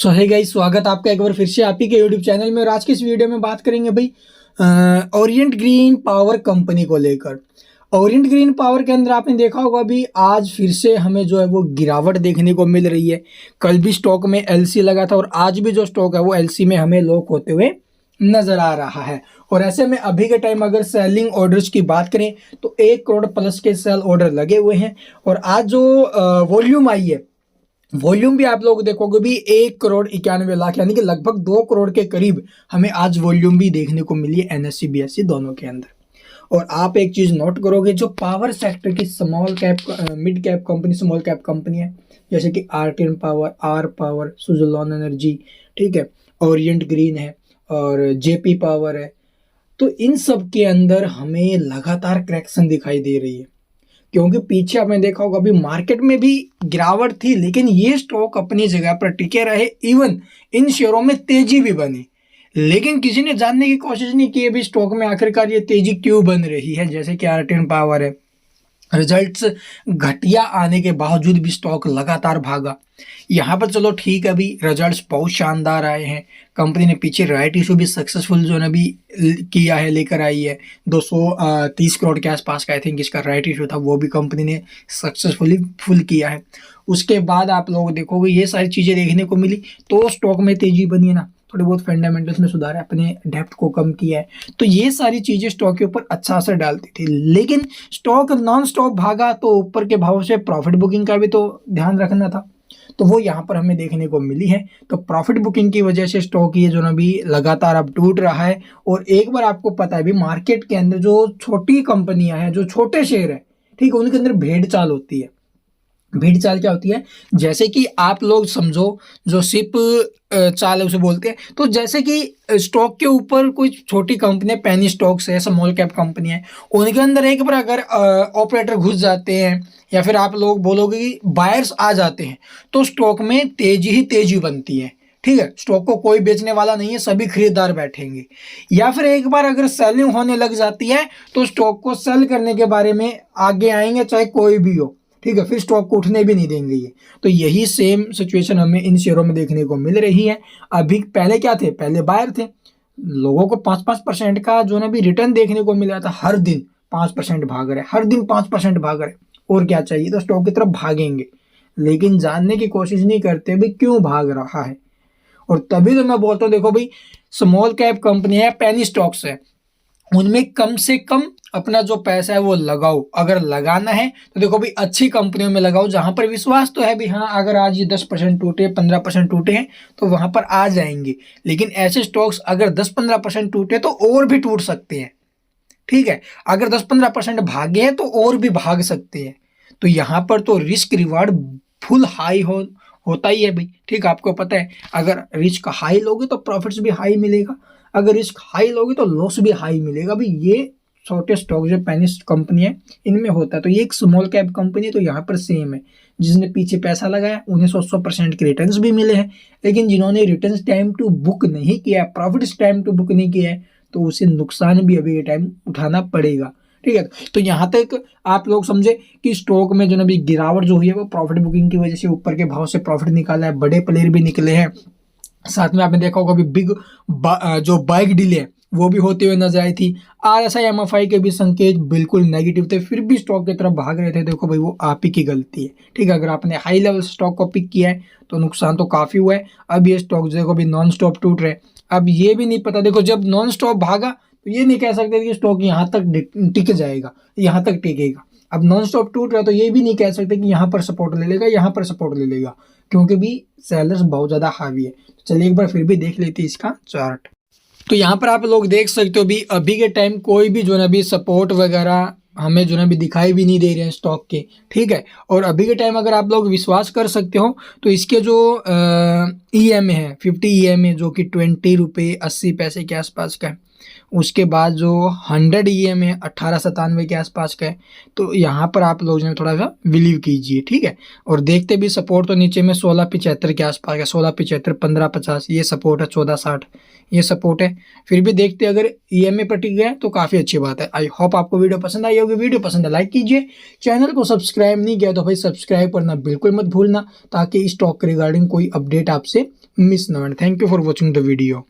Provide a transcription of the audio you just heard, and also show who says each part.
Speaker 1: सो है गाइस, स्वागत आपका एक बार फिर से आप ही के यूट्यूब चैनल में। और आज की इस वीडियो में बात करेंगे भाई ओरिएंट ग्रीन पावर कंपनी को लेकर। ओरिएंट ग्रीन पावर के अंदर आपने देखा होगा अभी आज फिर से हमें जो है वो गिरावट देखने को मिल रही है। कल भी स्टॉक में एलसी लगा था और आज भी जो स्टॉक है वो एलसी में हमें लॉक होते हुए नजर आ रहा है। और ऐसे में अभी के टाइम अगर सेलिंग ऑर्डर्स की बात करें तो 1 करोड़ प्लस के सेल ऑर्डर लगे हुए हैं। और आज जो वॉल्यूम आई है, वॉल्यूम भी आप लोग देखोगे भी 1 करोड़ 91 लाख यानी कि लगभग 2 करोड़ के करीब हमें आज वॉल्यूम भी देखने को मिली है एनएससी बीएससी दोनों के अंदर। और आप एक चीज नोट करोगे, जो पावर सेक्टर की small cap mid cap company small cap company है जैसे कि RTN Power, R Power, Suzlon Energy, ठीक है, ओरिएंट ग्रीन है और जेपी पावर है, तो इन सब के अंदर हमें लगातार करेक्शन दिखाई दे रही है। क्योंकि पीछे आपने देखा होगा अभी मार्केट में भी गिरावट थी लेकिन ये स्टॉक अपनी जगह पर टिके रहे, इवन इन शेयरों में तेजी भी बनी। लेकिन किसी ने जानने की कोशिश नहीं की अभी स्टॉक में आखिरकार ये तेजी क्यों बन रही है। जैसे कि आरटीएन पावर है, रिजल्ट्स घटिया आने के बावजूद भी स्टॉक लगातार भागा। यहाँ पर चलो ठीक है, अभी रिजल्ट्स बहुत शानदार आए हैं, कंपनी ने पीछे राइट इशू भी सक्सेसफुल जो है भी किया है, लेकर आई है 230 करोड़ के आसपास का आई थिंक इसका राइट इशू था, वो भी कंपनी ने सक्सेसफुली फुल किया है। उसके बाद आप लोग देखोगे ये सारी चीज़ें देखने को मिली तो स्टॉक में तेजी बनी है ना, थोड़े बहुत फंडामेंटल्स में सुधार है, अपने डेप्थ को कम किया है, तो ये सारी चीज़ें स्टॉक के ऊपर अच्छा असर डालती थी। लेकिन स्टॉक नॉन स्टॉप भागा तो ऊपर के भाव से प्रॉफिट बुकिंग का भी तो ध्यान रखना था, तो वो यहाँ पर हमें देखने को मिली है। तो प्रॉफिट बुकिंग की वजह से स्टॉक ये जो ना भी लगातार अब टूट रहा है। और एक बार आपको पता है भी मार्केट के अंदर जो छोटी कंपनियां हैं, जो छोटे शेयर है, ठीक है, उनके अंदर भेड़ चाल होती है। भेड़ चाल क्या होती है, जैसे कि आप लोग समझो जो सिप चाल है उसे बोलते हैं। तो जैसे कि स्टॉक के ऊपर कोई छोटी कंपनी, पेनी स्टॉक्स है, स्मॉल कैप कंपनी है, उनके अंदर एक बार अगर ऑपरेटर घुस जाते हैं या फिर आप लोग बोलोगे कि बायर्स आ जाते हैं तो स्टॉक में तेजी ही तेजी बनती है। ठीक है, स्टॉक को कोई बेचने वाला नहीं है, सभी खरीदार बैठेंगे। या फिर एक बार अगर सेलिंग होने लग जाती है तो स्टॉक को सेल करने के बारे में आगे आएंगे चाहे कोई भी हो, ठीक है, फिर स्टॉक को उठने भी नहीं देंगे ये। तो यही सेम सिचुएशन हमें इन शेयरों में देखने को मिल रही है। अभी पहले क्या थे, पहले बायर थे, लोगों को 5-5% का जो ना भी रिटर्न देखने को मिला था, हर दिन 5% भाग रहे, हर दिन 5% भाग रहे, और क्या चाहिए, तो स्टॉक की तरफ भागेंगे। लेकिन जानने की कोशिश नहीं करते भी क्यों भाग रहा है। और तभी तो मैं बोलता हूँ देखो भाई, स्मॉल कैप कंपनी है, पेनी स्टॉक्स है, उनमें कम से कम अपना जो पैसा है वो लगाओ। अगर लगाना है तो देखो भाई अच्छी कंपनियों में लगाओ जहां पर विश्वास तो है भी, हाँ अगर आज ये 10% टूटे, 15% टूटे हैं तो वहां पर आ जाएंगे। लेकिन ऐसे स्टॉक्स अगर 10-15% टूटे तो और भी टूट सकते हैं, ठीक है, अगर 10-15% भागे हैं तो और भी भाग सकते हैं। तो यहाँ पर तो रिस्क रिवार्ड फुल हाई होता ही है भाई, ठीक, आपको पता है अगर रिस्क हाई लोगे तो प्रॉफिट्स भी हाई मिलेगा, अगर रिस्क हाई लोगे तो लॉस भी हाई मिलेगा भाई। ये छोटे स्टॉक जो पेनिस्ट कंपनी है इनमें होता है। तो ये एक स्मॉल कैप कंपनी, तो यहाँ पर सेम है, जिसने पीछे पैसा लगाया उन्हें 100% के रिटर्न्स भी मिले हैं। लेकिन जिन्होंने रिटर्न्स टाइम टू बुक नहीं किया है, प्रॉफिट्स टाइम टू बुक नहीं किया है, तो उसे नुकसान भी अभी के टाइम उठाना पड़ेगा, ठीक है। तो यहाँ तक आप लोग समझे कि स्टॉक में जो ना भी गिरावट जो हुई है वो प्रॉफिट बुकिंग की वजह से, ऊपर के भाव से प्रॉफिट निकाला है, बड़े प्लेयर भी निकले हैं। साथ में आपने देखा होगा अभी बिग जो बाइक डील है वो भी होते हुए नजर आई थी। आरएसआई एमएफआई के भी संकेत बिल्कुल नेगेटिव थे, फिर भी स्टॉक की तरफ भाग रहे थे। देखो भाई वो आप ही की गलती है, ठीक है, अगर आपने हाई लेवल स्टॉक को पिक किया है तो नुकसान तो काफी हुआ है। अब ये स्टॉक देखो अभी नॉन स्टॉप टूट रहे, अब ये भी नहीं पता, देखो जब नॉन स्टॉप भागा तो ये नहीं कह सकते कि स्टॉक यहाँ तक टिक जाएगा, यहाँ तक टिकेगा। अब नॉन स्टॉप टूट रहा है तो ये भी नहीं कह सकते कि यहाँ पर सपोर्ट ले लेगा, यहाँ पर सपोर्ट ले लेगा, क्योंकि भी सेलर्स बहुत ज्यादा हावी है। चलिए एक बार फिर भी देख लेते हैं इसका चार्ट। तो यहाँ पर आप लोग देख सकते हो भी अभी के टाइम कोई भी जो ना भी सपोर्ट वगैरह हमें जो ना भी दिखाई भी नहीं दे रहे हैं स्टॉक के, ठीक है। और अभी के टाइम अगर आप लोग विश्वास कर सकते हो तो इसके जो EMA है 50 EMA जो कि 20 रुपये 80 पैसे के आसपास का है, उसके बाद जो 100 EM है 1897 के आसपास का है। तो यहाँ पर आप लोग जो है थोड़ा सा बिलीव कीजिए, ठीक है। और देखते भी सपोर्ट तो नीचे में 1675 के आसपास है, 1675, 1550 ये सपोर्ट है, 1460 ये सपोर्ट है। फिर भी देखते अगर EMA पर टिक गया तो काफ़ी अच्छी बात है। आई होप आपको वीडियो पसंद आई होगी। वीडियो पसंद है लाइक कीजिए, चैनल को सब्सक्राइब नहीं किया तो भाई सब्सक्राइब करना बिल्कुल मत भूलना, ताकि स्टॉक के रिगार्डिंग कोई अपडेट आपसे मिस ना हो। Thank you for watching the video.